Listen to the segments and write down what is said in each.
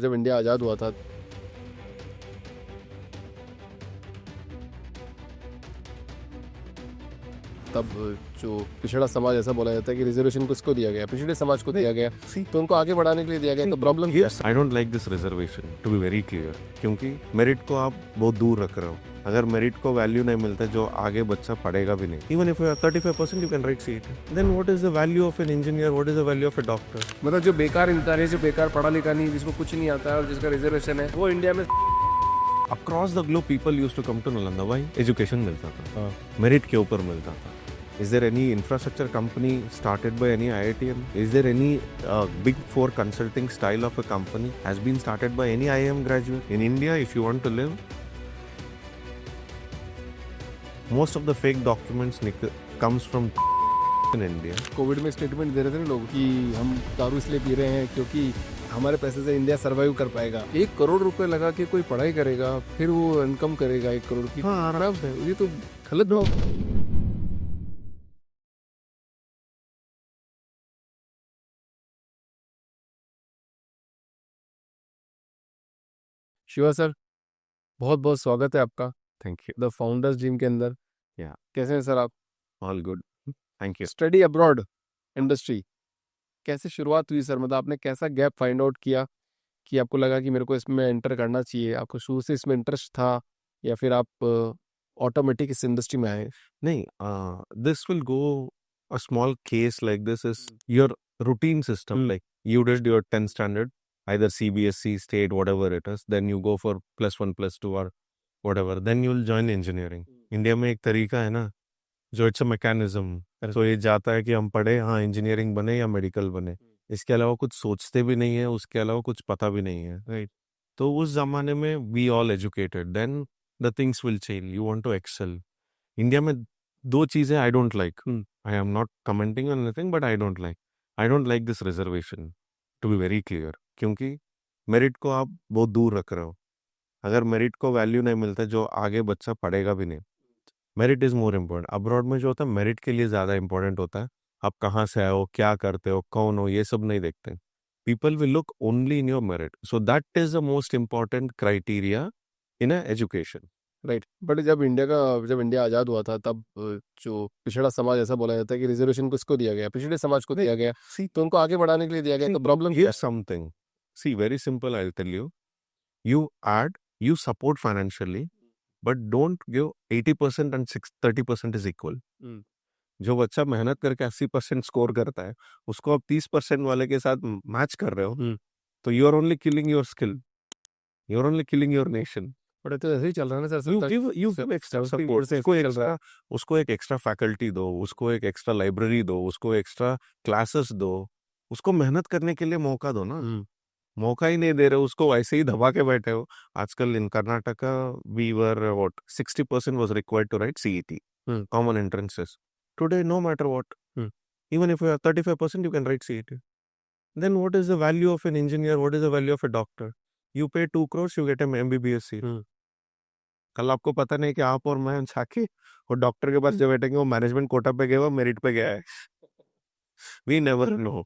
जब इंडिया आज़ाद हुआ था तब जो पिछड़ा समाज ऐसा बोला जाता है कि रिजर्वेशन किसको दिया गया, पिछड़े समाज को दिया गया, तो उनको आगे बढ़ाने के लिए दिया गया। तो problem Yes, I don't like this reservation, to be very clear. क्योंकि मेरिट को आप बहुत दूर रख रहे हो। अगर मेरिट को वैल्यू नहीं मिलता जो आगे बच्चा पढ़ेगा भी नहीं, even if 35% you can write CET, then what is the value of an engineer, what is the value of a doctor? मतलब जो बेकार इंसान है, जो बेकार पढ़ा लिखा नहीं, जिसको कुछ नहीं आता है और जिसका रिजर्वेशन है, वो इंडिया में Across the globe people used to come to Nalanda. Why? Education मिलता था, मेरिट के ऊपर मिलता था. Is there any infrastructure company started by any IITM? Is there any big four consulting style of a company has been started by any IIM graduate? In India, if you want to live, most of the fake documents comes from in India. Covid में statement दे रहे थे ना लोग कि हम दारू इसलिए P रहे हैं क्योंकि हमारे पैसे से इंडिया सरवाइव कर पाएगा। 1 करोड़ रुपए लगा के कोई पढ़ाई करेगा, फिर वो इनकम करेगा 1 करोड़ की। हाँ, आराम से। ये तो गलत भाव। शिवा सर, बहुत बहुत स्वागत है आपका Thank you. The founders dream के अंदर। Yeah, कैसे हैं सर आप? all good. Thank you. Study abroad industry कैसे शुरुआत हुई सर? मतलब आपने कैसा गैप फाइंड आउट किया कि आपको लगा कि मेरे को इसमें एंटर करना चाहिए? आपको शुरू से इसमें इंटरेस्ट था या फिर आप ऑटोमेटिक इस इंडस्ट्री में आए? नहीं, this will go a small case like this is your routine system. Like you did your 10th standard, either CBSE, state, whatever it is. Then you go for +1, +2 or whatever. Then you'll join engineering. India में एक तरीका है ना, जो it's a mechanism. तो ये जाता है कि हम पढ़े, हाँ इंजीनियरिंग बने या मेडिकल बने, इसके अलावा कुछ सोचते भी नहीं है, उसके अलावा कुछ पता भी नहीं है, राइट? तो उस जमाने में we all educated, then the things will change, you want to excel. India में 2 चीजें I don't like, I am not commenting on anything, but I don't like this reservation, to be very clear. क्योंकि merit को आप बहुत दूर रख रहे हो। अगर मेरिट को वैल्यू नहीं मिलता जो आगे बच्चा पढ़ेगा भी नहीं, merit is more important. Abroad में जो होता है मेरिट के लिए ज़्यादा इंपॉर्टेंट होता है, आप कहाँ से आए हो, क्या करते हो, कौन हो, ये सब नहीं देखते। People will look only in your merit, so that is the most important criteria in a education. Right. But जब इंडिया आज़ाद हुआ था तब जो पिछड़ा समाज ऐसा बोला जाता है कि रिजर्वेशन किसको दिया गया, पिछड़े समाज को दिया गया, तो उनको आगे बढ़ाने के लिए दिया गया। तो problem Here's something. See, very simple, I'll tell you. You support financially, but don't give 80% and 30% is equal. जो बच्चा मेहनत करके 80% स्कोर करता है, उसको आप 30% वाले के साथ मैच कर रहे हो, तो you are only killing your skill, you are only killing your nation. But तो ऐसे ही चल रहा है ना sir. You give extra support, उसको एक एक्स्ट्रा फैकल्टी दो, उसको एक एक्स्ट्रा लाइब्रेरी दो, उसको एक्स्ट्रा क्लासेस दो, उसको मेहनत करने के लिए मौका दो ना। मौका ही नहीं दे रहे, उसको ऐसे ही दबा के बैठे हो। आजकल in Karnataka we were what 60% was required to write CET, common entrances. Today no matter what, even if you have 35% you can write CET. Then what is the value of an engineer, what is the value of a doctor? You pay 2 crores, you get an MBBS seat. कल आपको पता नहीं कि आप और मैं जाके वो डॉक्टर के पास जब बैठेंगे, वो मैनेजमेंट कोटा पे गया, वो मेरिट पे गया है। We never know.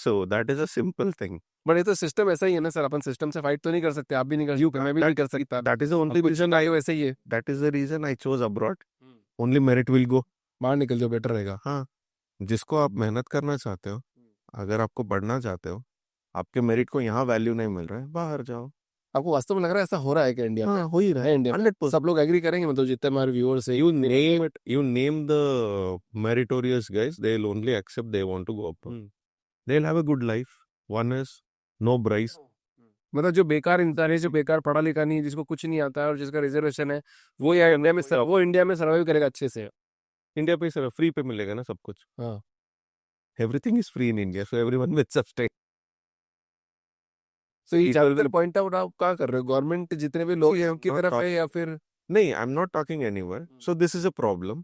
So that is a simple thing. But ये तो सिस्टम ऐसा ही है ना सर, अपन सिस्टम से फाइट तो नहीं कर सकते, आप भी नहीं कर सकते, मैं भी नहीं कर सकता। That is the only position I हो ऐसे ही है। that is the reason I chose abroad. Only merit will go. बाहर निकल जाओ, बेटर रहेगा। हाँ, जिसको आप मेहनत करना चाहते हो, अगर आपको पढ़ना चाहते हो, आपके मेरिट को यहाँ वैल्यू नहीं मिल रहा है, बाहर जाओ। आपको वास्तव में लग रहा है ऐसा हो रहा है क्या इंडिया में? हाँ, हो ही रहा है इंडिया में 100%. सब लोग एग्री करेंगे, मतलब जितने हमारे व्यूअर्स है। You name the meritorious guys, they'll only accept, they want to go up. They'll have a good life. One is no Bryce. मतलब जो बेकार इंसान है, जो बेकार पढ़ा लिखा नहीं, जिसको कुछ नहीं आता है और जिसका रिजर्वेशन है, वो या इंडिया में सर्वाइव करेगा अच्छे से। इंडिया पे सिर्फ फ्री पे मिलेगा ना सब कुछ। हाँ, everything is free in India, so everyone will sustain. तो ये ज्यादातर पॉइंट आउट आप क्या कर रहे हो? गवर्नमेंट जितने भी लोग हैं उनकी तरफ है या फिर? नहीं, I am not talking anywhere, so this is a problem.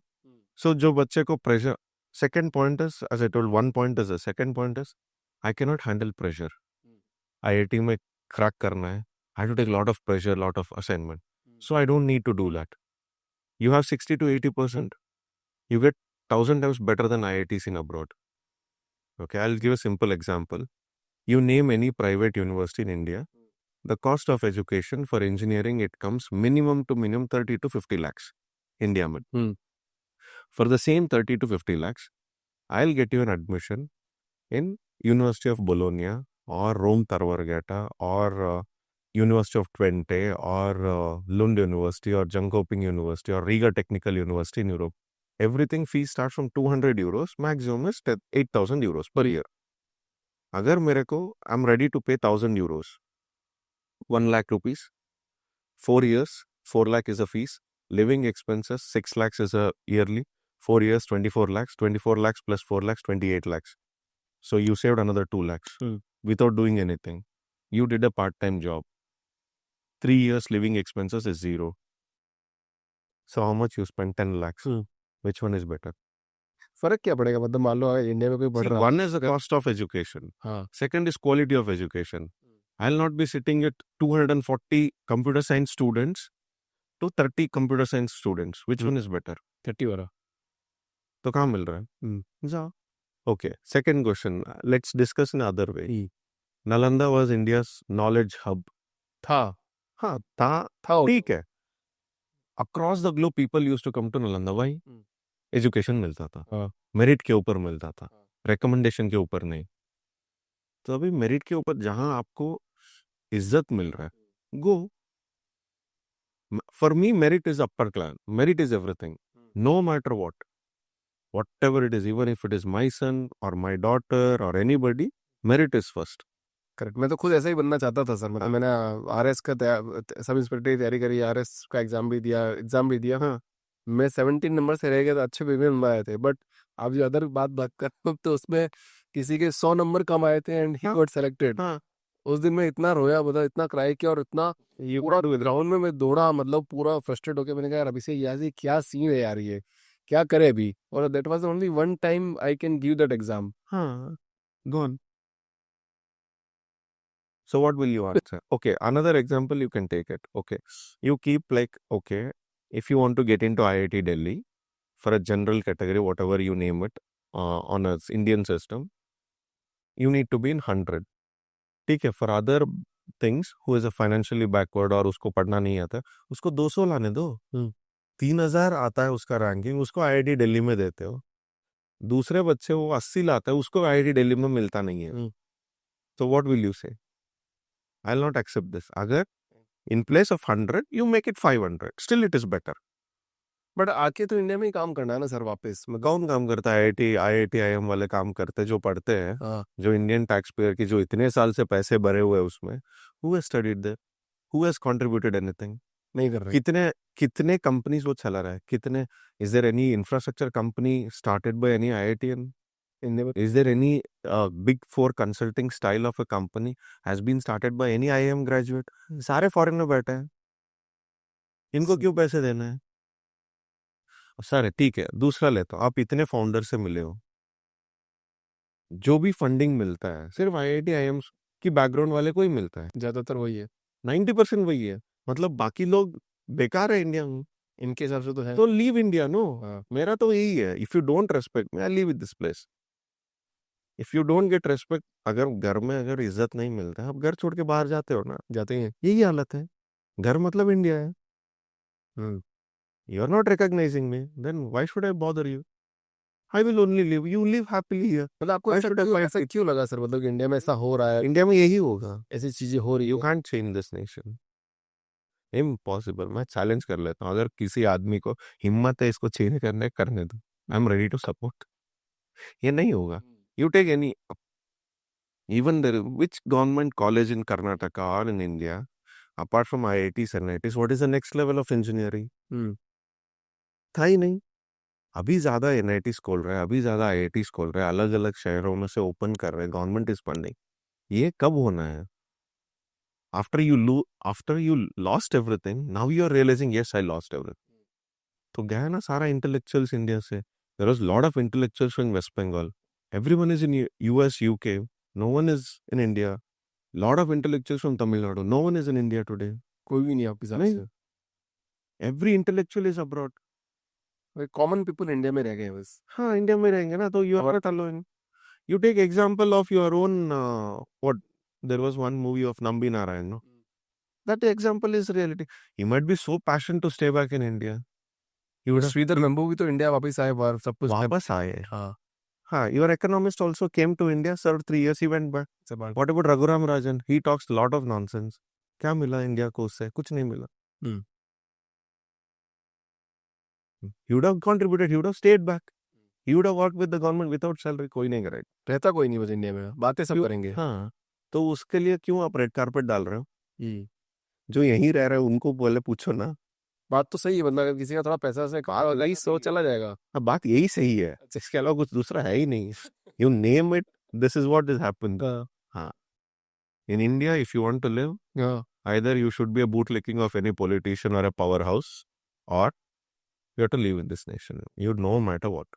So जो बच्चे को pressure, second point is, as I told, one point is, second point is I can not handle pressure. IIT में क्रैक करना है, I have to take a lot of pressure, lot of assignment. So I don't need to do that. You have 60 to 80%. You get 1,000 times better than IITs in abroad. Okay, I'll give a simple example. You name any private university in India, the cost of education for engineering, it comes minimum to minimum 30 to 50 lakhs India में. For the same 30 to 50 lakhs, I'll get you an admission in University of Bologna or Rome Tar Vergata or University of Twente or Lund University or Jönköping University or Riga Technical University in Europe. Everything fees starts from 200 euros, maximum is 8,000 euros per year. अगर मेरे को I'm ready to pay 1,000 euros, 1 lakh rupees, 4 years, 4 lakh is a fees, living expenses, 6 lakhs is a yearly, 4 years, 24 lakhs, 24 lakhs plus 4 lakhs, 28 lakhs. So you saved another 2 lakhs without doing anything. You did a part-time job. 3 years living expenses is zero. So how much you spend? 10 lakhs. Which one is better? फर्क क्या पड़ेगा? मतलब मान लो India में कोई पढ़ रहा है. One is the cost of education. Second is quality of education. I'll not be sitting at 240 computer science students to 30 computer science students. Which one is better? 30 वाला. तो कहाँ मिल रहा है? जाओ. Okay. Second question. Let's discuss in other way. Nalanda was India's knowledge hub. था. हाँ, था. ठीक है. Across the globe people used to come to Nalanda. Why? Education मिलता था, मेरिट के ऊपर मिलता था, रिकमेंडेशन के ऊपर नहीं. तो अभी मेरिट के ऊपर जहां आपको इज्जत मिल रहा है, go. For me merit is upper class, merit is everything, no matter whatever it is, even if it is my son और माई डॉटर और anybody, merit is first. Correct. मैं तो खुद ऐसा ही बनना चाहता था सर. मतलब मैंने आरएस का सब इंस्पेक्टर की तैयारी करी, आरएस का एग्जाम भी दिया. हाँ, मैं 17 नंबर से रह गया, तो अच्छे पेपर नंबर आए थे. बट आप जो अदर बात कर रहे हो, तो उसमें किसी के 100 नंबर कम आए थे एंड ही गॉट सेलेक्टेड. उस दिन मैं इतना रोया, मतलब इतना क्राई किया, और इतना पूरा ग्राउंड में मैं दौड़ा, मतलब पूरा फ्रस्ट्रेट होकर. मैंने कहा यार अभिषेक, यार ये क्या सीन है यार, ये क्या करे अभी. और that was only one time I can give that exam. हाँ, gone. So what will you answer? Okay, another example you can take it. Okay, you keep like, okay, if you want to get into IIT Delhi for a general category, whatever you name it, on a Indian system, you need to be in 100. ठीक है. For other things, who is a financially backward और उसको पढ़ना नहीं आता, उसको 200 लाने दो. 3,000 आता है उसका रैंकिंग, उसको IIT दिल्ली में देते हो. दूसरे बच्चे वो 80 लाता है, उसको IIT दिल्ली में मिलता नहीं है. So what will you say? I'll not accept this. अगर in place of 100, you make it 500. Still it is better. But आके तो इंडिया में ही काम करना है ना सर वापस. कौन काम करता है? IIT IIM वाले काम करते, जो पढ़ते हैं, जो इंडियन टैक्स पेयर की जो इतने साल से पैसे भरे हुए उसमें. Who has studied there? Who has contributed anything? नहीं कर रहे. कितने कंपनीज वो चला रहा है? कितने? Is there any infrastructure company started by any IITian? Is there any big four consulting style of a company has been started by any IIM graduate? सारे फॉरेन में बैठे हैं. इनको क्यों पैसे देना है? सर ठीक है, दूसरा लेता हूं. आप इतने फाउंडर से मिले हो, जो भी फंडिंग मिलता है सिर्फ IIT IIM की बैकग्राउंड वाले को ही मिलता है. ज्यादातर वही है. 90% वही है. मतलब बाकी लोग बेकार है इंडिया में. इनके हिसाब से तो है. तो लीव इंडिया. नो, मेरा तो यही है. If you don't respect me, I leave this place. If you don't get respect, अगर घर में अगर इज्जत नहीं मिलता है, आप घर छोड़ के बाहर जाते हो ना. जाते हैं. यही हालत है. घर मतलब इंडिया है. You are not recognizing me, then why should I bother you? I will only live. You live happily here. मतलब आपको ऐसा क्यों लगा सर? मतलब इंडिया में ऐसा हो रहा है, इंडिया में यही होगा, ऐसी चीजें हो रही. You can't change this nation. Impossible. मैं चैलेंज कर लेता हूँ, अगर किसी आदमी को हिम्मत है इसको चेंज करने दो. I am ready to support. ये नहीं होगा. You take any, even which government college in Karnataka or in India, apart from IITs and IITs, what is the next level of engineering? था ही नहीं. अभी ज्यादा NITs खोल रहे हैं, अभी ज्यादा IITs खोल रहे हैं, अलग अलग शहरों में से ओपन कर रहे हैं, गवर्नमेंट इज फंडिंग. ये कब होना है? After you lost everything, now you are realising yes I lost everything. तो गया ना सारा इंटेलेक्चुअल्स इंडिया से. There was lot of intellectuals in West Bengal. Everyone is in US, UK. No one is in India. Lot of intellectuals from Tamil Nadu. No one is in India today. कोई भी नहीं आपके साथ से. Every intellectual is abroad. Common people India में रह गए बस. हाँ, इंडिया में रहेंगे ना, तो you are not alone. You take example of your own, what there was one movie of Nambi Narayan, no? That example is reality. He might be so passionate to stay back in India. He would have Sridhar Vembu भी तो India वापस आए बाहर सब कुछ वापस आए. हाँ हाँ, your economist also came to India, served 3 years, he went back. से बाहर What about Raghuram Rajan? He talks a lot of nonsense. क्या मिला इंडिया को उससे? कुछ नहीं मिला. हम्म, He would have contributed. He would have stayed back. He would have worked with the government without salary. कोई नहीं करेगा. रहता कोई नहीं बस इंडिया में बातें सब क्यों? करेंगे हाँ, तो उसके लिए क्यों आप रेड कारपेट डाल रहे हो? हम्म, जो यहीं रह रहे हैं उनको पहले पूछो ना. बात तो सही है वरना अगर किसी का थोड़ा पैसा से कहा नहीं सो चला जाएगा अब बात यही सही है. इसके अलावा कुछ दूसरा है ही नहीं. You name it, this is what has happened. हाँ. In India, if you want to live, हाँ either you should be a bootlicking of any politician or a powerhouse, or you have to live in this nation. You no matter what.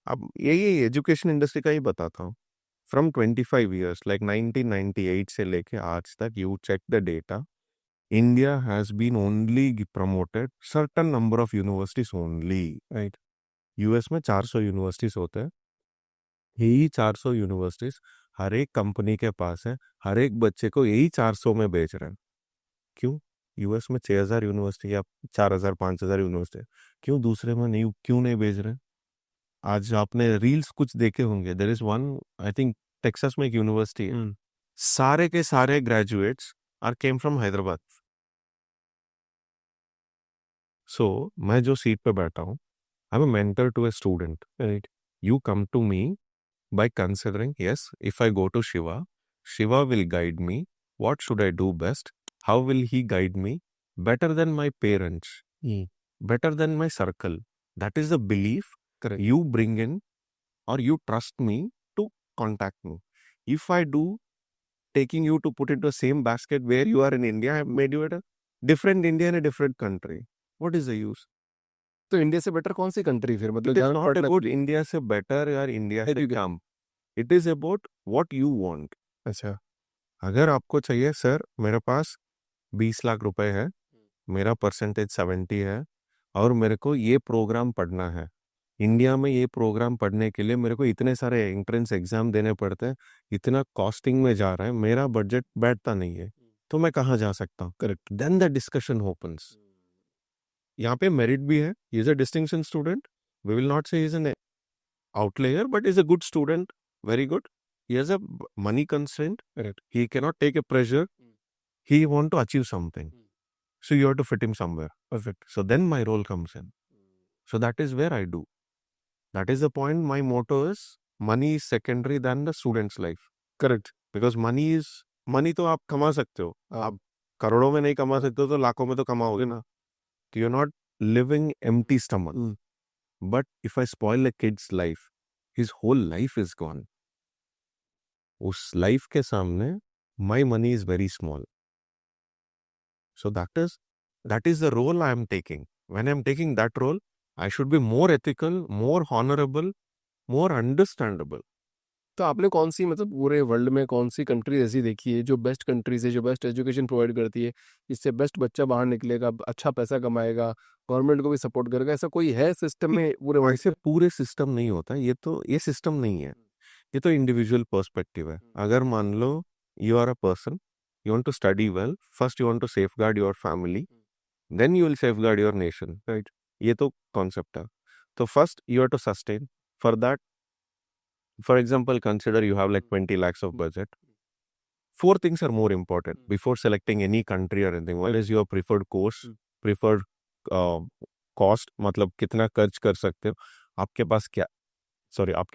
अब यही education industry का ही बताता हूँ. From 25 years, like 1998 से लेके आज तक, you check the data, India has been only promoted certain number of universities only. Right US में 400 यूनिवर्सिटीज होते हैं. यही 400 यूनिवर्सिटीज हर एक कंपनी के पास है. हर एक बच्चे को यही 400 में बेच रहे हैं. क्यों? यूएस में 6000 यूनिवर्सिटी या 4000 5000 यूनिवर्सिटी, क्यों दूसरे में नहीं, क्यों नहीं भेज रहे? आज आपने रील्स कुछ देखे होंगे. There is one, I think Texas में एक यूनिवर्सिटी है. सारे के सारे graduates are came from Hyderabad. So मैं जो सीट पे बैठा हूँ, I am a mentor to a student. Right You come to me by considering, yes, if I go to Shiva, Shiva will guide me. What should I do best? How will he guide me? Better than my parents, better than my circle. That is the belief Correct. you bring in, or you trust me to contact me. If I do taking you to put into the same basket where you are in India, I have made you at a different India in a different country. What is the use? तो India से better कौन सी country फिर मतलब It is जहाँ not पढ़ना- about India से better or India से कम. It is about what you want. अच्छा अगर आपको चाहिए सर मेरे पास 20 लाख रुपए है, मेरा परसेंटेज 70 है और मेरे को ये प्रोग्राम पढ़ना है. इंडिया में ये प्रोग्राम पढ़ने के लिए मेरे को इतने सारे एंट्रेंस एग्जाम देने पड़ते हैं, इतना कॉस्टिंग में जा रहा है, मेरा बजट बैठता नहीं है, तो मैं कहाँ जा सकता हूँ? Correct. Then the discussion opens. यहाँ पे मेरिट भी है. He is a distinction student. We will not say he is an outlier, but is a good student, very good. He has a money constraint. Correct. He cannot take a pressure. He want to achieve something. So you have to fit him somewhere. Perfect. So then my role comes in. So that is where I do. That is the point. My motto is money is secondary than the student's life. Correct. Because money तो आप कमा सकते हो. आप करोड़ों में नहीं कमा सकते हो तो लाखों में तो कमाओगे ना. So you're not living empty stomach. But if I spoil a kid's life, his whole life is gone. उस लाइफ के सामने my money is very small. So that is the role I am taking. When I am taking that role, I should be more ethical, more honorable, more understandable. तो आपने कौन सी मतलब पूरे world में कौन सी कंट्रीज ऐसी देखी है जो बेस्ट कंट्रीज है, जो बेस्ट एजुकेशन प्रोवाइड करती है, इससे बेस्ट बच्चा बाहर निकलेगा, अच्छा पैसा कमाएगा, गवर्नमेंट को भी सपोर्ट करेगा, ऐसा कोई है सिस्टम में पूरे वर्ल्ड वैसे पूरे सिस्टम नहीं होता. ये सिस्टम नहीं है. ये तो इंडिविजुअल पर्सपेक्टिव है. अगर मान लो you are a person, you want to study well, first you want to safeguard your family, then you will safeguard your nation, right? ये तो concept है. तो first you have to sustain. For that, for example, consider you have like 20 lakhs of budget. 4 things are more important before selecting any country or anything. What is your preferred course, preferred cost, मतलब कितना खर्च कर सकते हो, आपके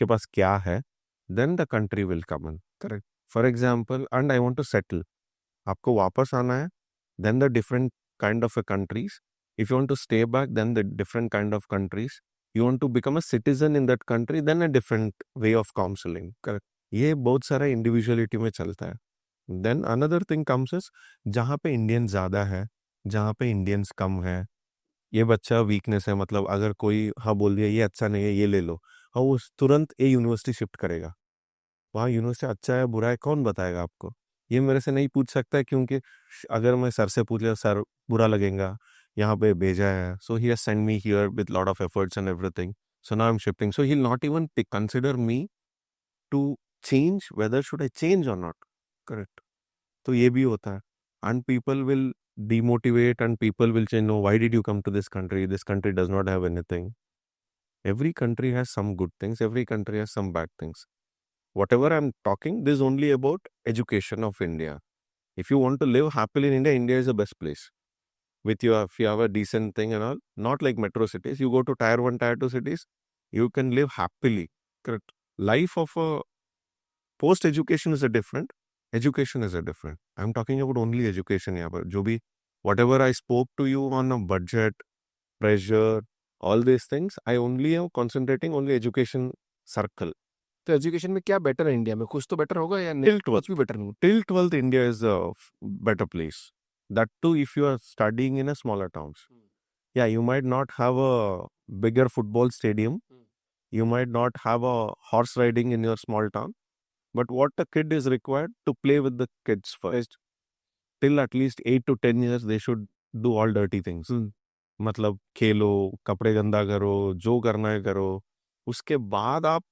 पास क्या है, then the country will come in. Correct. For example, and I want to settle. आपको वापस आना है, then the different kind of a countries. If you want to stay back, then the different kind of countries. You want to become a citizen in that country, then a different way of counseling. Correct. ये बहुत सारा individuality में चलता है. Then another thing comes is जहाँ पे Indians ज़्यादा है, जहाँ पे इंडियंस कम है, ये बच्चा वीकनेस है, मतलब अगर कोई हाँ बोल दिया ये अच्छा नहीं है, ये ले लो, हाँ वो तुरंत ये यूनिवर्सिटी शिफ्ट करेगा. वहाँ यूनिवर्सिटी अच्छा है बुरा है कौन बताएगा आपको? ये मेरे से नहीं पूछ सकता है, क्योंकि अगर मैं सर से पूछ लिया सर बुरा लगेगा, यहाँ पे भेजा है, so he has send me here with lot of efforts and everything, so now I am shifting, so he will not even consider me to change whether should I change or not. Correct. तो ये भी होता है. and people will demotivate and people will say, no, why did you come to this country? This country does not have anything. Every country has some good things. Every country has some bad things. Whatever I'm talking, this is only about education of India. If you want to live happily in India, India is the best place. With you, if you have a decent thing and all, not like metro cities. You go to tier 1, tier 2 cities, you can live happily. Correct. Life of a post education is a different. Education is a different. I'm talking about only education here. But jo bhi, whatever I spoke to you on a budget, pressure, all these things, I only am concentrating only education circle. तो education में क्या better है India में? कुछ तो better होगा या नहीं? Till 12th. कुछ भी बेटर नहीं? Till 12th, India is a better place. That too, if you are studying in a smaller towns. Yeah, you might not have a bigger football stadium. You might not have a horse riding in your small town. But what a kid is required to play with the kids first. Till at least 8 to 10 years, they should do all dirty things. मतलब खेलो, कपड़े गंदा करो, जो करना है करो. उसके बाद आप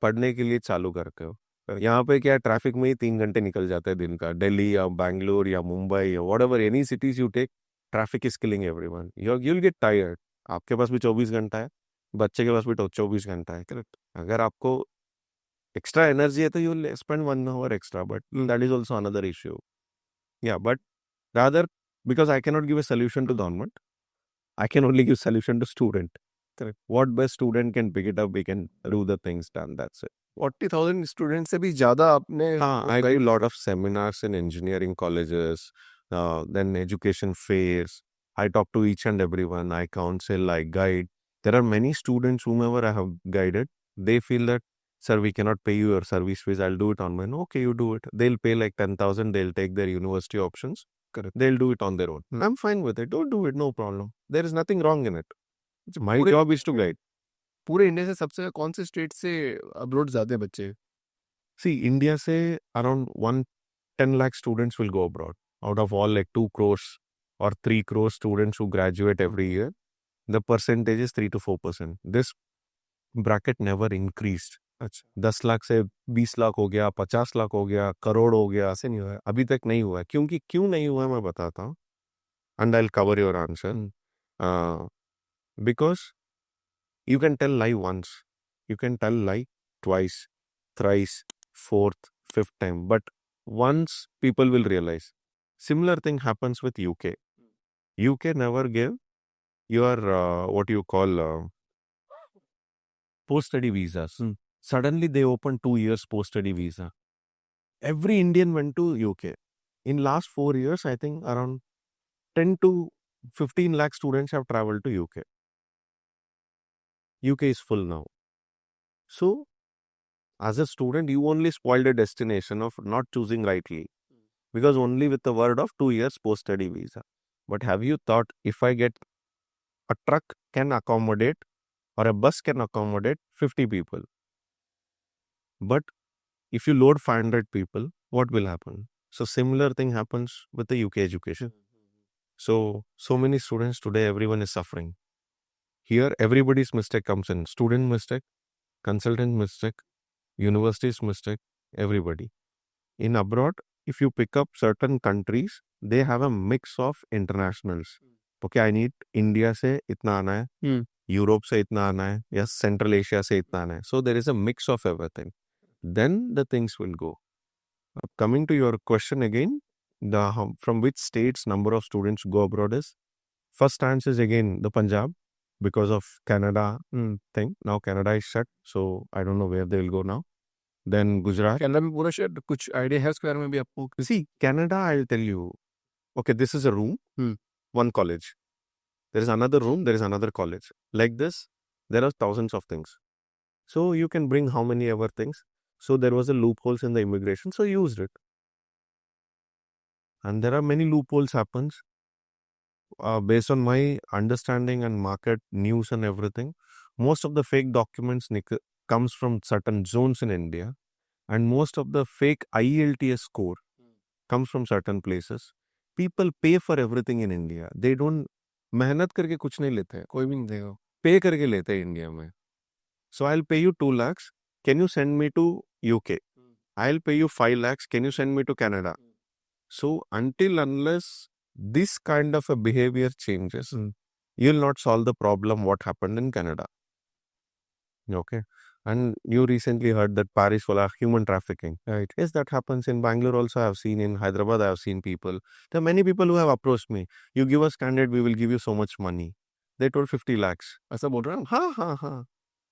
पढ़ने के लिए चालू करते हो. यहाँ पे क्या ट्रैफिक में ही 3 घंटे निकल जाते हैं दिन का. दिल्ली या बैंगलोर या मुंबई या whatever any cities you take, traffic is killing everyone. You'll get tired. आपके पास भी 24 घंटा है, बच्चे के पास भी 24 घंटा है. करेक्ट. अगर आपको extra energy है तो you'll spend 1 hour extra, but that is also another issue. Yeah, but rather, because I cannot give a solution to government, I can only give solution to student. Correct. What best student can pick it up, we can do the things done, that's it. 40,000 student से भी ज्यादा आपने I do a lot of seminars in engineering colleges, then education fairs. I talk to each and everyone. I counsel, I guide. There are many students whomever I have guided. They feel that, sir, we cannot pay you your service fees. I'll do it on my own. Okay, you do it. They'll pay like 10,000. They'll take their university options. Correct. They'll do it on their own. I'm fine with it. Don't do it. No problem. There is nothing wrong in it. My पूरे- job is to guide. पूरे India से सबसे कौन से state से abroad जाते हैं बच्चे? See, India say around 110 lakh students will go abroad. Out of all like 2 crores or 3 crores students who graduate every year, the percentage is 3 to 4%. This bracket never increased. अच्छा 10 लाख से 20 लाख हो गया, 50 लाख हो गया, करोड़ हो गया, ऐसे नहीं हुआ है. अभी तक नहीं हुआ है. क्योंकि क्यों नहीं हुआ है मैं बताता हूँ. And I'll cover your answer. Because you can tell lie once, you can tell lie twice, thrice, fourth, fifth time, but once people will realize. Similar thing happens with UK. UK never gave your what you call post-study visas. Suddenly they opened 2 years post-study visa. Every Indian went to UK. In last 4 years, I think around 10 to 15 lakh students have traveled to UK. UK is full now. So, as a student, you only spoiled a destination of not choosing rightly. Because only with the word of 2 years post-study visa. But have you thought, if I get a truck can accommodate or a bus can accommodate 50 people. But if you load 500 people, what will happen? So similar thing happens with the UK education. So many students today, everyone is suffering. Here, everybody's mistake comes in. Student mistake, consultant mistake, university's mistake, everybody. In abroad, if you pick up certain countries, they have a mix of internationals. Okay, I need India से इतना आना है, Europe से इतना आना है, या Central Asia से इतना आना है. So there is a mix of everything. Then the things will go. Coming to your question again, from which states number of students go abroad is? First answer is again the Punjab because of Canada thing. Now Canada is shut, so I don't know where they will go now. Then Gujarat. Canada में पूरा शायद कुछ idea है उसके बारे में भी आपको? See, Canada, I'll tell you. Okay, this is a room, one college. There is another room, there is another college. Like this, there are thousands of things. So you can bring how many ever things. So there was a loopholes in the immigration, so used it. And there are many loopholes happens. Based on my understanding and market news and everything, most of the fake documents comes from certain zones in India, and most of the fake IELTS score comes from certain places. People pay for everything in India. They don't मेहनत करके कुछ नहीं लेते हैं. कोई भी नहीं देगा. पे करके लेते हैं इंडिया में. So I'll pay you 2 lakhs. Can you send me to UK? I'll pay you 5 lakhs. Can you send me to Canada? So until unless this kind of a behavior changes, you'll not solve the problem what happened in Canada. Okay. And you recently heard that Paris will have human trafficking. Right. Yes, that happens in Bangalore also. I have seen in Hyderabad, I have seen people. There are many people who have approached me. You give us candidate, we will give you so much money. They told 50 lakhs. ऐसा बोल रहे हैं Ha.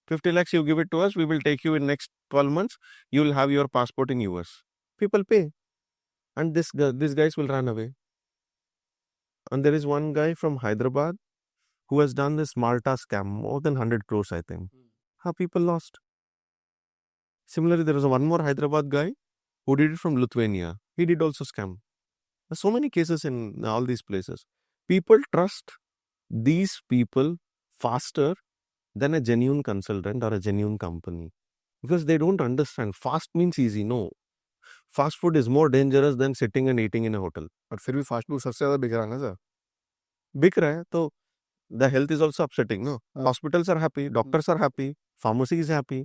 50 lakhs you give it to us, we will take you in next 12 months. You will have your passport in US. People pay. And these guys will run away. And there is one guy from Hyderabad who has done this Malta scam, more than 100 crores, I think. How people lost. Similarly, there was one more Hyderabad guy who did it from Lithuania. He did also scam. There's so many cases in all these places. People trust these people faster than a genuine consultant or a genuine company because they don't understand. Fast means easy. No. Fast food is more dangerous than sitting and eating in a hotel. और फिर भी fast food सबसे ज्यादा बिक रहा है ना sir बिक रहा है तो the health is also upsetting. No, hospitals are happy, doctors are happy, pharmacy is happy.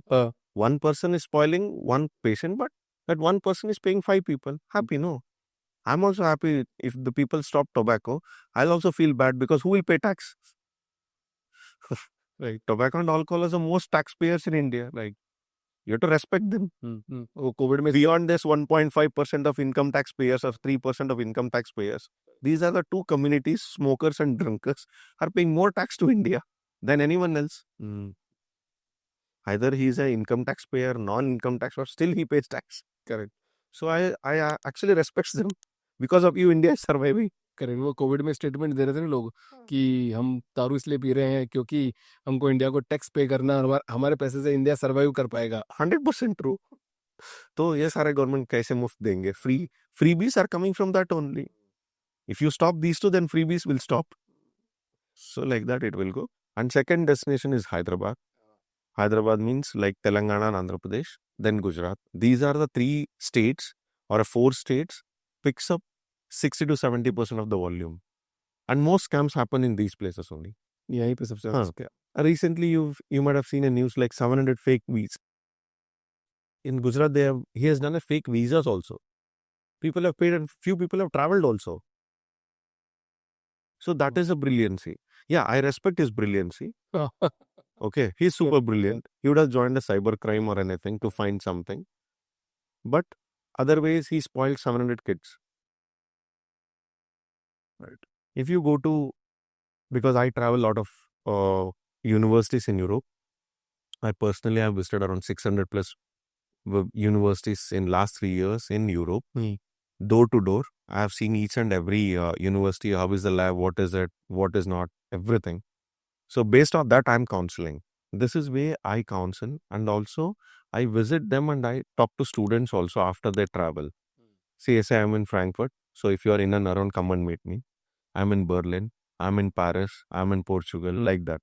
One person is spoiling one patient, but that one person is paying 5 people. Happy, no? I'm also happy if the people stop tobacco. I'll also feel bad because who will pay tax? Right. Tobacco and alcohol are the most taxpayers in India. Like, you have to respect them. वो Covid में Beyond this 1.5% of income taxpayers or 3% of income taxpayers, these are the two communities, smokers and drunkards, are paying more tax to India than anyone else. Either he is an income taxpayer, non-income tax, or still he pays tax. Correct. So I actually respect them. Because of you, India is surviving. Correct वो Covid में statement दे रहे थे ना लोग कि हम दारू इसलिए पी रहे हैं क्योंकि हमको इंडिया को टैक्स पे करना है और हमारे पैसे से इंडिया सरवाइव कर पाएगा 100% true. तो ये सारे गवर्नमेंट कैसे मुफ्त देंगे? Freebies are coming from that only. If you stop these two, then freebies will stop. So like that it will go. And second destination is Hyderabad. Hyderabad means like Telangana and Andhra Pradesh, then Gujarat. These are the 3 states or 4 states picks up 60 to 70% of the volume. And most scams happen in these places only. यहीं पे सबसे ज्यादा scam. Recently, you might have seen a news like 700 fake visas. In Gujarat, he has done a fake visas also. People have paid and few people have traveled also. So that is a brilliancy. Yeah, I respect his brilliancy. Okay, he's super brilliant. He would have joined a cyber crime or anything to find something. But otherwise, he spoiled 700 kids. Right. If you go to, because I travel a lot of universities in Europe, I personally have visited around 600 plus universities in last 3 years in Europe. Door to door, I have seen each and every university, how is the lab, what is it, what is not, everything. So based on that, I'm counseling. This is where I counsel, and also I visit them and I talk to students also after they travel. Say I'm in Frankfurt. So if you are in and around, come and meet me. I'm in Berlin. I'm in Paris. I'm in Portugal, like that.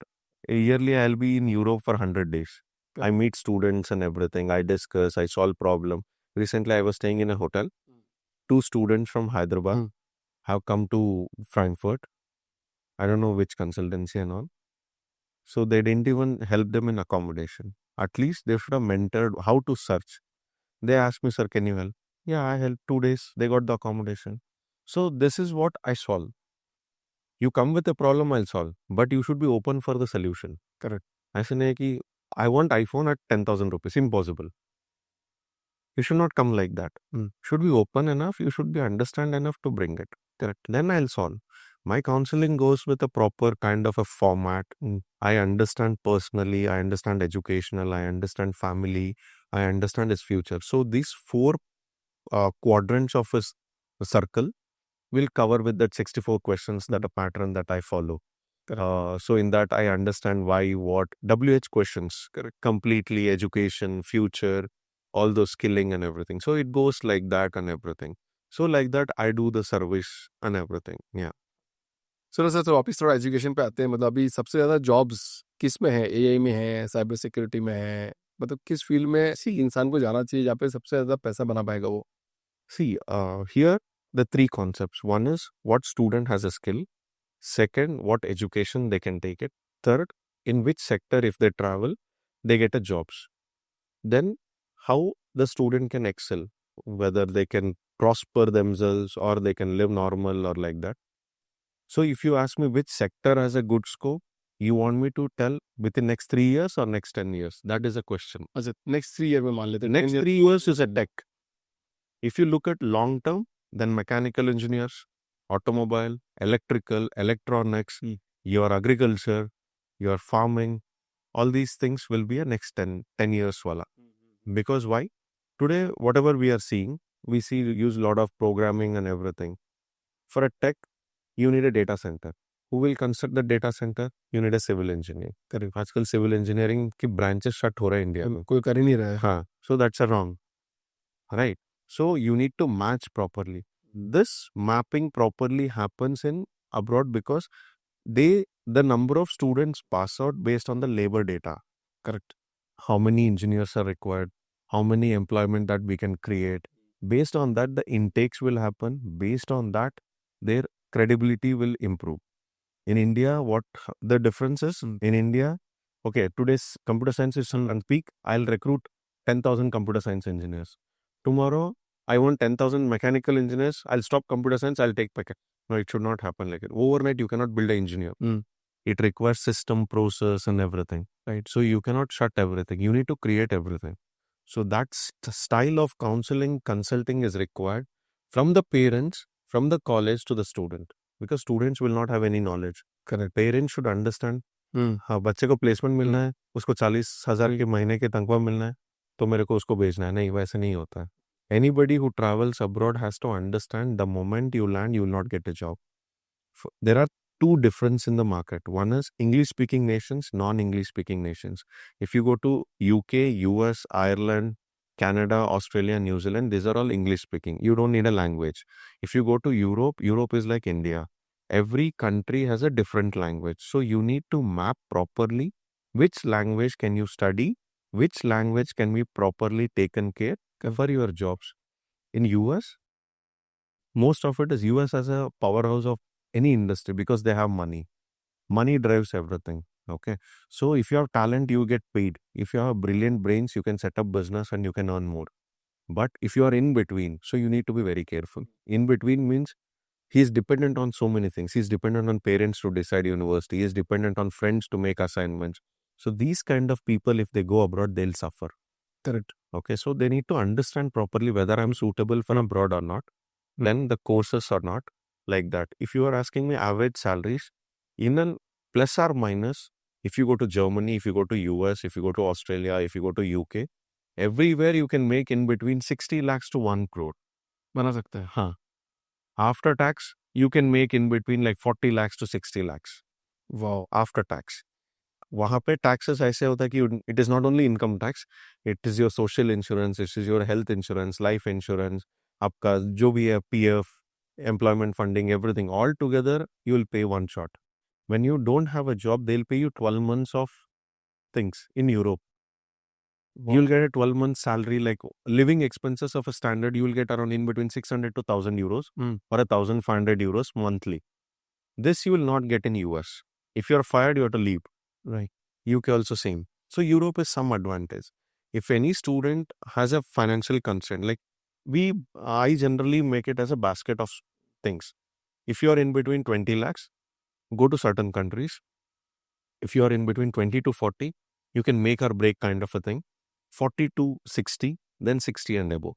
Yearly, I'll be in Europe for 100 days. I meet students and everything. I discuss, I solve problem. Recently, I was staying in a hotel. 2 students from Hyderabad have come to Frankfurt. I don't know which consultancy and all. So they didn't even help them in accommodation. At least they should have mentored how to search. They asked me, sir, can you help? Yeah, I helped. 2 days. They got the accommodation. So this is what I solve. You come with a problem, I'll solve. But you should be open for the solution. Correct. ऐसे नहीं कि I want iPhone at 10,000 rupees. Impossible. You should not come like that. Should be open enough. You should be understand enough to bring it. Correct. Then I'll solve. My counseling goes with a proper kind of a format. I understand personally. I understand educational. I understand family. I understand his future. So these 4 quadrants of his circle will cover with that 64 questions, that a pattern that I follow. So in that I understand why, what, WH questions, correct, completely education, future, all those skilling and everything. So it goes like that and everything. So like that I do the service and everything. Yeah. चलो sir तो वापस थोड़ा education पे आते हैं मतलब अभी सबसे ज़्यादा जॉब्स किस में है एआई में है साइबर सिक्योरिटी में है मतलब किस फील्ड में इंसान को जाना चाहिए जहाँ पे सबसे ज़्यादा पैसा बना पाएगा वो See, here the 3 concepts. One is what student has a skill. Second, what education they can take it. Third, in which sector if they travel, they get a jobs. Then how the student can excel, whether they can prosper themselves, or they can live normal or like that. So if you ask me which sector has a good scope, you want me to tell within next 3 years or next 10 years? That is a question. अच्छा next 3 year में मान लेते हैं Next 3 years is a tech. If you look at long term, then mechanical engineers, automobile, electrical, electronics, your agriculture, your farming, all these things will be a next 10 years wala. Because why? Today, whatever we are seeing, we use a lot of programming and everything. For a tech, you need a data center. Who will construct the data center? You need a civil engineer. Correct आजकल civil engineering की branches start हो रहे हैं India में. कोई कर ही नहीं रहा है हाँ, so that's a wrong. Right. So you need to match properly. This mapping properly happens in abroad because the number of students pass out based on the labor data. Correct How many engineers are required? How many employment that we can create? Based on that, the intakes will happen. Based on that, their credibility will improve. In India, what the difference is in India, okay, today's computer science is on peak. I'll recruit 10,000 computer science engineers. Tomorrow, I want 10,000 mechanical engineers. I'll stop computer science. I'll take mechanical. No, it should not happen like it. Overnight, you cannot build an engineer. It requires system, process, and everything. Right. So you cannot shut everything. You need to create everything. So that's the style of counseling, consulting is required from the parents, from the college to the student. Because students will not have any knowledge. Correct Parents should understand. हाँ बच्चे को placement मिलना है, उसको 40,000 के महीने के तनख्वाह मिलना है, तो मेरे को उसको भेजना है. नहीं, वैसे नहीं होता है. Anybody who travels abroad has to understand the moment you land, you will not get a job. There are two differences in the market. One is English speaking nations, non-English speaking nations. If you go to UK, US, Ireland, Canada, Australia, New Zealand, these are all English speaking. You don't need a language. If you go to Europe, Europe is like India. Every country has a different language. So you need to map properly which language can you study, which language can be properly taken care for your jobs. In US, most of it is US as a powerhouse of any industry because they have money. Money drives everything. Okay. So if you have talent, you get paid. If you have brilliant brains, you can set up business and you can earn more. But if you are in between, so you need to be very careful. In between means he is dependent on so many things. He is dependent on parents to decide university. He is dependent on friends to make assignments. So these kind of people, if they go abroad, they'll suffer. Correct Okay. So they need to understand properly whether I'm suitable for abroad or not. Then the courses are not like that. If you are asking me average salaries, in a plus or minus, if you go to Germany, if you go to US, if you go to Australia, if you go to UK, everywhere you can make in between 60 lakhs to 1 crore. बना सकता है Huh. After tax, you can make in between like 40 lakhs to 60 lakhs. Wow After tax. वहाँ पे taxes ऐसे होता है कि it is not only income tax, it is your social insurance, it is your health insurance, life insurance, आपका जो भी है PF, employment funding, everything. All together, you will pay one shot. When you don't have a job, they'll pay you 12 months of things in Europe. You'll get a 12-month salary, like living expenses of a standard, you will get around in between 600 to 1,000 euros or 1,500 euros monthly. This you will not get in US. If you're fired, you have to leave. Right. UK also same. So Europe is some advantage. If any student has a financial constraint, like I generally make it as a basket of things. If you are in between 20 lakhs, go to certain countries. If you are in between 20 to 40, you can make or break kind of a thing. 40 to 60, then 60 and above.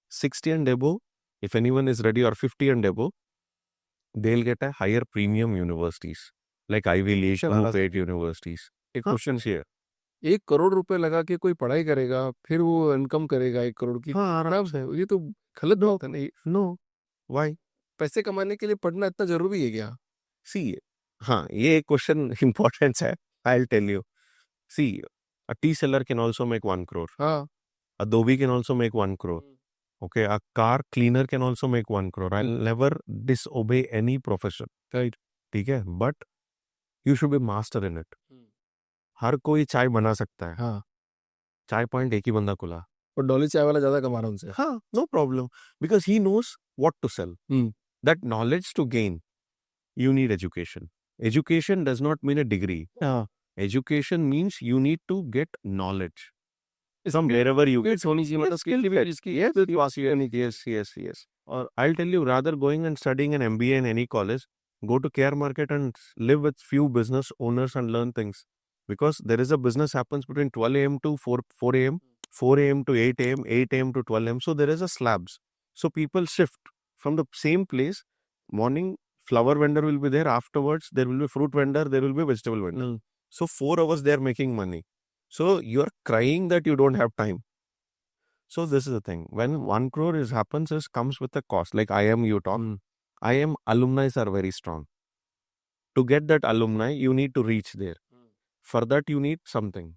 60 and above, if anyone is ready, or 50 and above, they'll get a higher premium universities like Ivy League, Group 8 universities. एक हाँ, question here. 1 crore रुपए लगा के कोई पढ़ाई करेगा फिर वो इनकम करेगा 1 करोड़ की हाँ, आराम आराम से ये तो गलत बात है नहीं No. Why? पैसे कमाने के लिए पढ़ना इतना जरूरी है क्या See, हाँ, ये क्वेश्चन importance है. I'll tell you. See, a tea seller can also make 1 crore. हाँ A dhobi can also make 1 crore. Okay, a car cleaner can also make 1 crore. I'll never disobey any profession. Right. ठीक है, but you should be master in it. हर कोई चाय बना सकता है. हाँ चाय पॉइंट एक ही बंदा खुला. और डॉली चाय वाला ज्यादा कमा रहा है उनसे हाँ, no problem. Because he knows what to sell. Hmm. That knowledge to gain, you need education. Education does not mean a degree. हाँ Education means you need to get knowledge. From wherever you get. होनी चाहिए मतलब Yes, skill skill development. इसकी Yes, पास ही है नहीं yes, yes, yes. Or I'll tell you, rather going and studying an MBA in any college, go to KR Market and live with few business owners and learn things. Because there is a business happens between 12 a.m. to 4 a.m., 4 a.m. to 8 a.m., 8 a.m. to 12 a.m. So there is a slabs. So people shift from the same place. Morning, flower vendor will be there. Afterwards, there will be fruit vendor, there will be vegetable vendor. So 4 hours they are making money. So you're crying that you don't have time. So this is the thing. When 1 crore happens, it comes with a cost. Like you talk. Alumni are very strong. To get that alumni, you need to reach there. For that, you need something.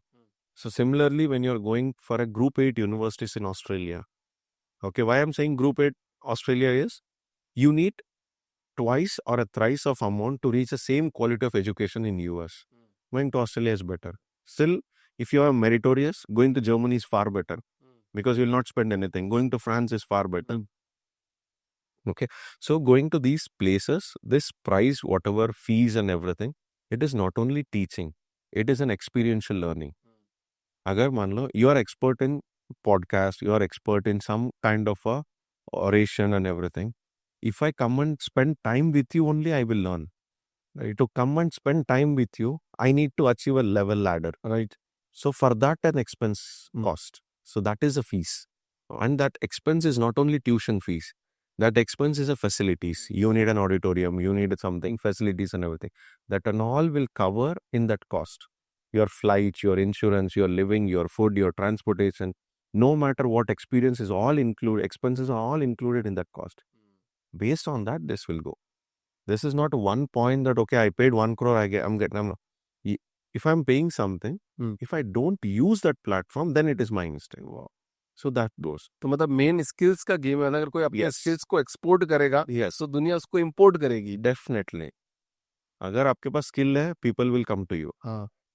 So similarly, when you're going for a Group 8 universities in Australia, okay, why I'm saying Group 8 Australia is, you need twice or a thrice of amount to reach the same quality of education in US. Going to Australia is better. Still, if you are meritorious, going to Germany is far better because you will not spend anything. Going to France is far better. Okay, so going to these places, this price, whatever fees and everything, it is not only teaching, it is an experiential learning. Agar मान लो, you are expert in podcast, you are expert in some kind of a oration and everything. If I come and spend time with you only, I will learn. Right? To come and spend time with you, I need to achieve a level ladder. Right? So for that, an expense cost. So that is a fees. And that expense is not only tuition fees. That expense is a facilities. You need an auditorium, you need something, facilities and everything. That and all will cover in that cost. Your flight, your insurance, your living, your food, your transportation, no matter what experience is all included, expenses are all included in that cost. Based on that, this will go. This is not one point that, okay, I paid 1 crore, I'm getting. If I'm paying something, if I don't use that platform, then it is my mistake. Wow. So that goes. तो मतलब main skills का game है ना, अगर कोई अपने skills को export करेगा तो दुनिया उसको इंपोर्ट करेगी. डेफिनेटली. अगर आपके पास स्किल है, people will come to you.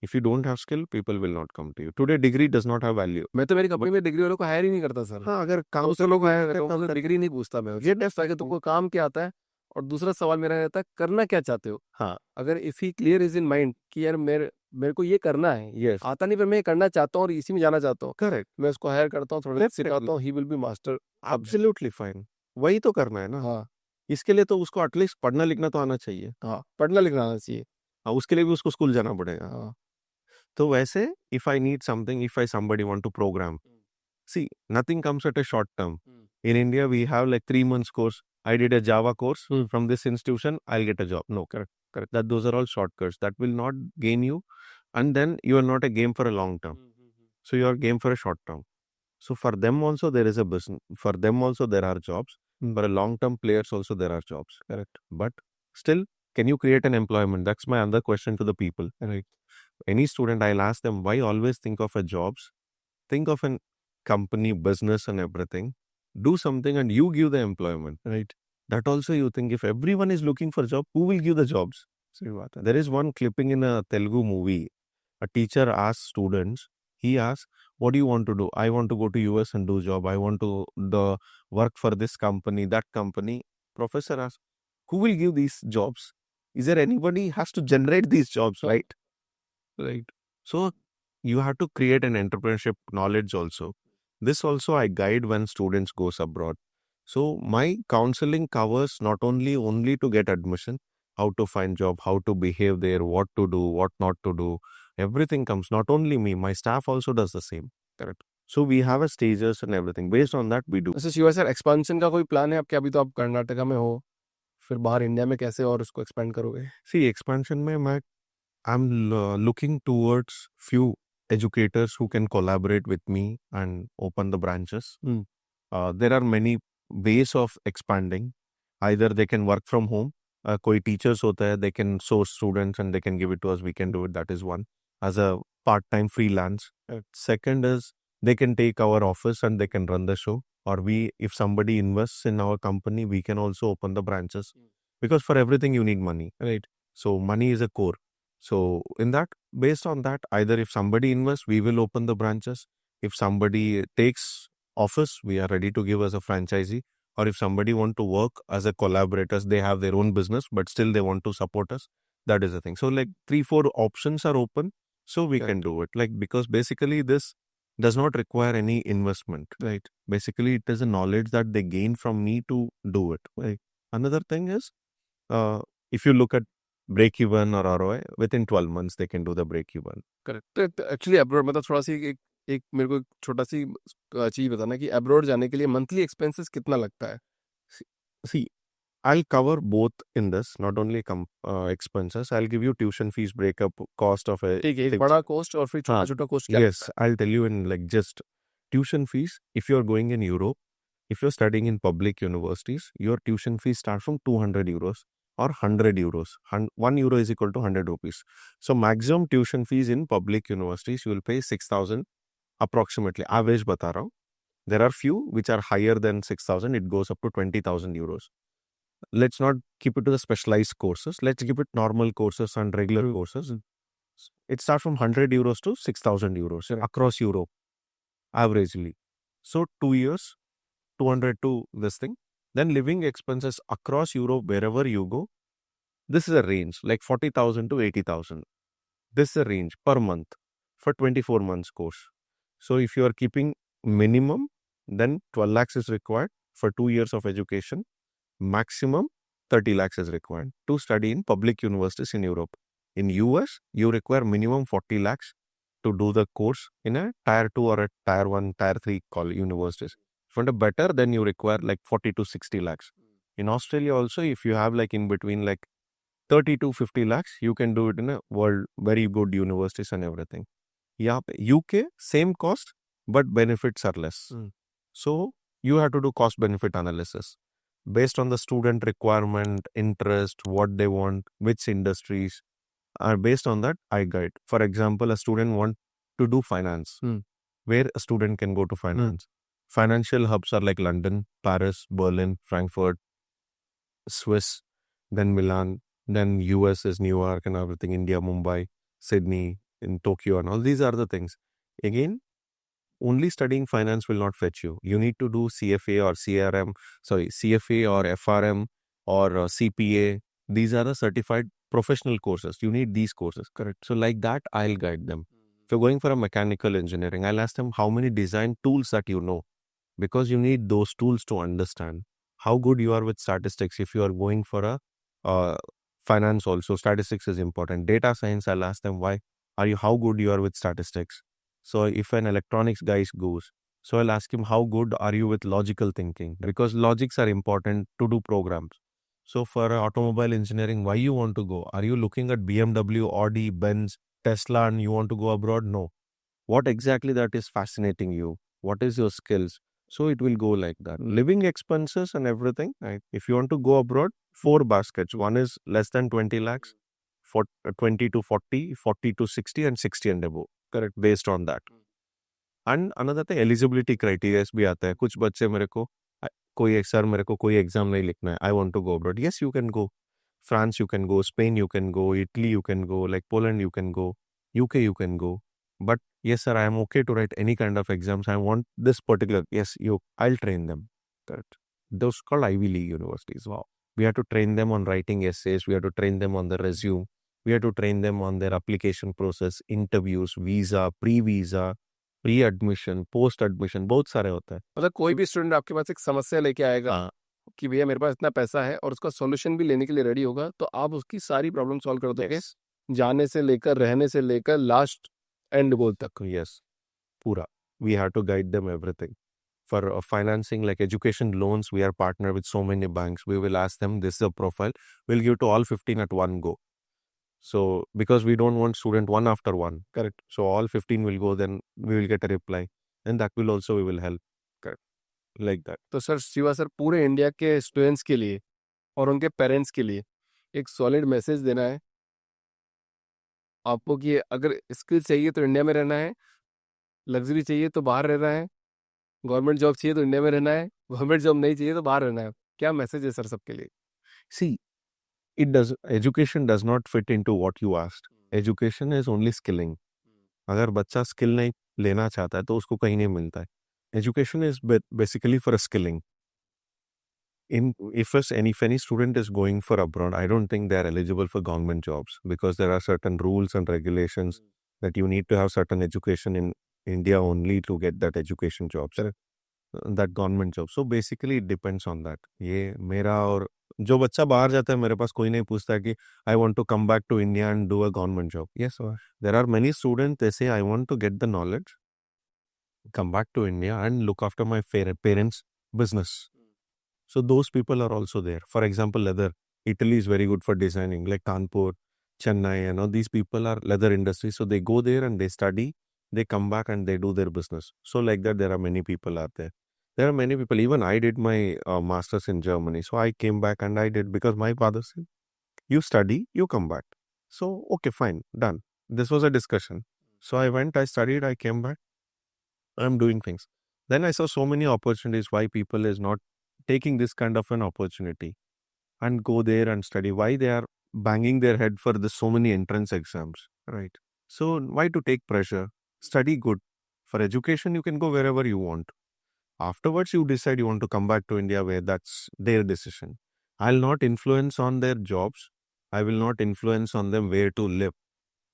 If you don't have skill, people will not come to you. Today, degree does not have value. मैं तो मेरी कंपनी में डिग्री वालों को हायर ही नहीं करता सर. हाँ, अगर काम से लोग हायर करते हैं, डिग्री नहीं पूछता मैं. ये टेस्ट है कि तुमको काम क्या आता है, और दूसरा सवाल मेरा रहता है करना क्या चाहते हो. हाँ, अगर if he clear is in mind कि यार मेरे को ये करना है, yes, आता नहीं पर मैं ये करना चाहता हूँ और इसी में जाना चाहता हूँ, करेक्ट, मैं उसको हायर करता हूँ, थोड़ा सिखाता हूँ, he will be master. Absolutely fine. वही तो करना है ना. हाँ, इसके लिए तो उसको एटलीस्ट पढ़ना लिखना तो आना चाहिए. हाँ, पढ़ना लिखना आना चाहिए. हाँ, उसके लिए भी उसको स्कूल जाना पड़ेगा. हाँ. तो वैसे, if I need something, if somebody want to program, see, nothing comes at a short term. In India, we have like 3 months course. I did a Java course from this institution, I'll get a job. No, correct. That those are all shortcuts. That will not gain you. And then you are not a game for a long term. So you are game for a short term. So for them also there is a business. For them also there are jobs. For a long term players also there are jobs. Correct. But still, can you create an employment? That's my other question to the people. Right. Any student, I'll ask them, why always think of a jobs? Think of a company, business and everything. Do something and you give the employment. Right. That also you think, if everyone is looking for a job, who will give the jobs? There is one clipping in a Telugu movie. A teacher asks students, he asks, what do you want to do? I want to go to US and do job. I want to work for this company, that company. Professor asks, who will give these jobs? Is there anybody has to generate these jobs, right? Right. So you have to create an entrepreneurship knowledge also. This also I guide when students goes abroad. So my counseling covers not only to get admission, how to find job, how to behave there, what to do, what not to do. Everything comes, not only me, my staff also does the same. Correct. So we have a stages and everything. Based on that we do. वैसे Shiva sir, expansion का कोई plan है आपके? अभी तो आप कर्नाटका में हो, फिर बाहर इंडिया में कैसे और उसको एक्सपेंड करोगे? See, expansion में I'm looking towards few educators who can collaborate with me and open the branches. There are many ways of expanding. Either they can work from home. कोई teachers होता है, they can source students and they can give it to us. We can do it. That is one. As a part-time freelance. Second is they can take our office and they can run the show. Or if somebody invests in our company, we can also open the branches. Because for everything you need money. Right. So money is a core. So in that, based on that, either if somebody invests, we will open the branches. If somebody takes office, we are ready to give as a franchisee. Or if somebody want to work as a collaborators, they have their own business, but still they want to support us. That is the thing. So like 3-4 options are open. So we can do it. Like, because basically this does not require any investment. Right. Basically, it is a knowledge that they gain from me to do it. Right? Another thing is, if you look at break even or ROI, within 12 months, they can do the break even. Correct. तो actually abroad मतलब थोड़ा सी एक एक मेरे को एक छोटा सी चीज बताना कि अब्रॉड जाने के लिए मंथली एक्सपेंसेस कितना लगता है? See, I'll cover both in this, not only expenses. I'll give you tuition fees breakup, cost of a. ठीक है, एक बड़ा कॉस्ट और फिर छोटा छोटा कॉस्ट क्या Yes, I'll tell you in like just tuition fees. If you're going in Europe, if you're studying in public universities, your tuition fees start from 200 euros or 100 euros. 1 euro is equal to 100 rupees. So maximum tuition fees in public universities, you will pay 6,000 approximately. Average bata raha hu. There are few which are higher than 6,000. It goes up to 20,000 euros. Let's not keep it to the specialized courses. Let's keep it normal courses and regular courses. It starts from 100 euros to 6,000 euros across Europe, averagely. So 2 years, 200 to this thing. Then living expenses across Europe, wherever you go, this is a range, like 40,000 to 80,000. This is a range per month for 24 months course. So if you are keeping minimum, then 12 lakhs is required for 2 years of education. Maximum 30 lakhs is required to study in public universities in Europe. In US, you require minimum 40 lakhs to do the course in a tier 2 or a tier 1, tier 3 universities. If you want a better, then you require like 40 to 60 lakhs. In Australia also, if you have like in between like 30 to 50 lakhs, you can do it in a world very good universities and everything. Yeah, UK, same cost, but benefits are less. So you have to do cost benefit analysis based on the student requirement, interest, what they want, which industries. Based on that, I guide. For example, a student want to do finance. Where a student can go to finance? Financial hubs are like London, Paris, Berlin, Frankfurt, Swiss, then Milan, then US is New York and everything, India, Mumbai, Sydney, in Tokyo and all. These are the things. Again, only studying finance will not fetch you. You need to do CFA or CFA or FRM or CPA. These are the certified professional courses. You need these courses. Correct. So like that, I'll guide them. If you're going for a mechanical engineering, I'll ask them how many design tools that you know, because you need those tools to understand how good you are with statistics. If you are going for a finance also, statistics is important. Data science, I'll ask them how good you are with statistics. So if an electronics guy goes, so I'll ask him how good are you with logical thinking, because logics are important to do programs. So for automobile engineering, why you want to go? Are you looking at BMW, Audi, Benz, Tesla and you want to go abroad? No. What exactly that is fascinating you? What is your skills? So it will go like that. Living expenses and everything. Right? If you want to go abroad, 4 baskets. One is less than 20 lakhs, 20 to 40, 40 to 60 and 60 and above. Correct. Based on that. And another thing, eligibility criteria भी आता है. कुछ बच्चे मेरे को कोई sir मेरे को कोई एग्जाम नहीं लिखना है. I want to go abroad. Yes, you can go. France you can go, Spain you can go, Italy you can go, like Poland you can go, UK you can go. But yes, sir, I am okay to write any kind of exams. I want this particular. Yes, I'll train them. Correct. Those called Ivy League universities. Wow. We have to train them on writing essays. We have to train them on the resume. We have to train them on their application process, interviews, visa, pre-visa, pre-admission, post-admission. बहुत सारे होता है. मतलब कोई भी student आपके पास एक समस्या लेके आएगा कि भैया मेरे पास इतना पैसा है और उसका सॉल्यूशन भी लेने के लिए रेडी होगा, तो आप उसकी सारी प्रॉब्लम सॉल्व कर दोगे. जाने से लेकर, रहने से लेकर, लास्ट एंड गोल तक. Yes, pura. We have to guide them everything. For financing like education loans, we are partnered with so many banks. We will ask them, this is a profile. We'll give to all 15 at one go. So because we don't want student one after one. Correct. So all 15 will go, then we will get a reply. And that will also, we will help. Correct. Like that. तो sir Shiva sir, पूरे India के students के लिए और उनके parents के लिए एक सॉलिड मैसेज देना है आपको कि अगर स्किल चाहिए तो इंडिया में रहना है, लग्जरी चाहिए तो बाहर रहना है, गवर्नमेंट जॉब चाहिए तो इंडिया में रहना है, गवर्नमेंट जॉब नहीं चाहिए तो बाहर रहना है. क्या मैसेज है सर सबके लिए? See, education does not fit into what you asked. Education is only skilling. अगर बच्चा स्किल नहीं लेना चाहता है तो उसको कहीं नहीं मिलता है. Education is basically for a skilling. If any student is going for abroad, I don't think they are eligible for government jobs, because there are certain rules and regulations that you need to have certain education in India only to get that education jobs, that government job. So basically it depends on that. ये मेरा और जो बच्चा बाहर जाता है मेरे पास कोई नहीं पूछता कि I want to come back to India and do a government job. Yes, sir. There are many students, they say I want to get the knowledge, come back to India and look after my parents' business. So those people are also there. For example, leather. Italy is very good for designing, like Kanpur, Chennai, and all these people are leather industry. So they go there and they study, they come back and they do their business. So like that, there are many people out there. There are many people. Even I did my master's in Germany. So I came back and I did because my father said, you study, you come back. So, okay, fine, done. This was a discussion. So I went, I studied, I came back. I'm doing things. Then I saw so many opportunities why people is not taking this kind of an opportunity and go there and study. Why they are banging their head for the so many entrance exams, right? So why to take pressure? Study good. For education, you can go wherever you want. Afterwards, you decide you want to come back to India, where that's their decision. I'll not influence on their jobs. I will not influence on them where to live.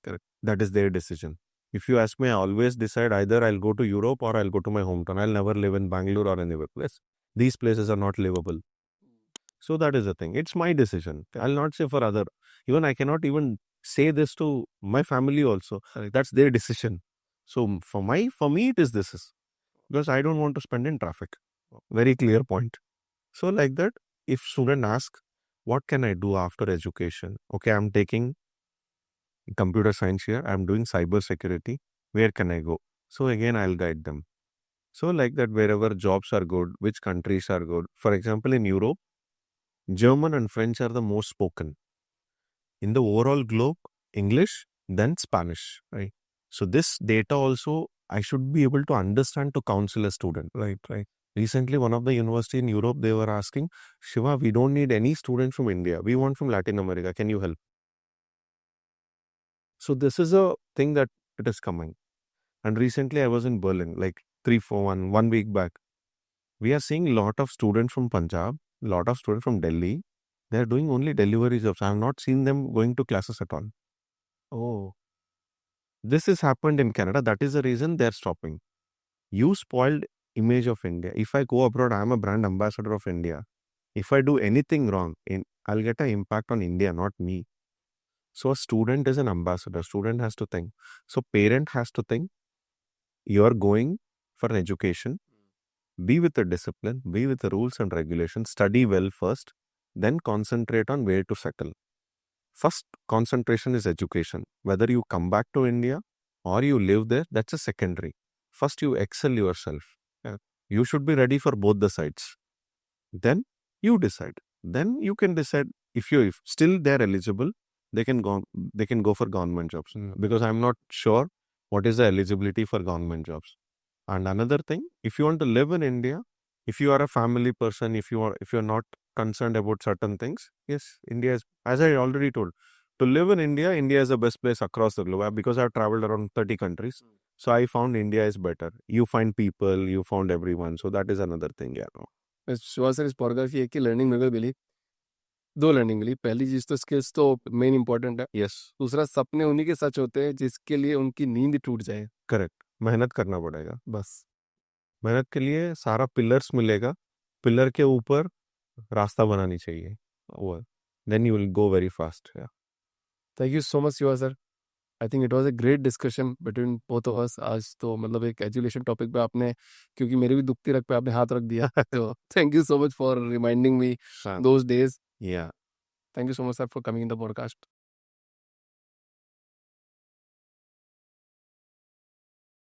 Correct. That is their decision. If you ask me, I always decide either I'll go to Europe or I'll go to my hometown. I'll never live in Bangalore or any other place. These places are not livable. So that is the thing. It's my decision. I'll not say for other. Even I cannot even say this to my family also. That's their decision. So for me, it is this. Because I don't want to spend in traffic. Very clear point. So like that, if student ask, what can I do after education? Okay, I'm taking computer science here. I'm doing cyber security. Where can I go? So again, I'll guide them. So like that, wherever jobs are good, which countries are good. For example, in Europe, German and French are the most spoken. In the overall globe, English, then Spanish, right? So this data also, I should be able to understand to counsel a student, right? Recently, one of the university in Europe, they were asking, Shiva, we don't need any student from India. We want from Latin America. Can you help? So this is a thing that it is coming. And recently I was in Berlin, like 1 week back. We are seeing a lot of students from Punjab, lot of students from Delhi. They are doing only delivery jobs. I have not seen them going to classes at all. Oh, this has happened in Canada. That is the reason they are stopping. You spoiled image of India. If I go abroad, I am a brand ambassador of India. If I do anything wrong, I'll get an impact on India, not me. So a student is an ambassador. Student has to think. So parent has to think. You are going for an education. Be with the discipline. Be with the rules and regulations. Study well first. Then concentrate on where to settle. First concentration is education. Whether you come back to India or you live there, that's a secondary. First you excel yourself. You should be ready for both the sides. Then you decide. Then you can decide if still they're eligible, they can go for government jobs. Because I'm not sure what is the eligibility for government jobs. And another thing, if you want to live in India, if you are a family person, if you're not concerned about certain things, yes, India is, as I already told, to live in India, India is the best place across the globe because I've traveled around 30 countries. So I found India is better. You find people, you found everyone. So that is another thing. Shiva sir, इस podcast की एक ही learning मेरे को मिली, 2 learning मिली। पहली चीज़ तो skills तो main important है। Yes. दूसरा, सपने उन्हीं के सच होते हैं जिसके लिए उनकी नींद टूट जाए। करेक्ट। मेहनत करना पड़ेगा। बस मेहनत के लिए सारा पिलर्स मिलेगा, पिलर के ऊपर रास्ता बनानी चाहिए, then you will go very fast. Thank you so much Shiva sir. I think it was a great discussion between both of us. आज तो मतलब एक एजुकेशन टॉपिक पे आपने, क्योंकि मेरी भी दुखती रग पे आपने हाथ रख दिया तो thank you so much for reminding me those days. या thank you so much sir for coming in the podcast.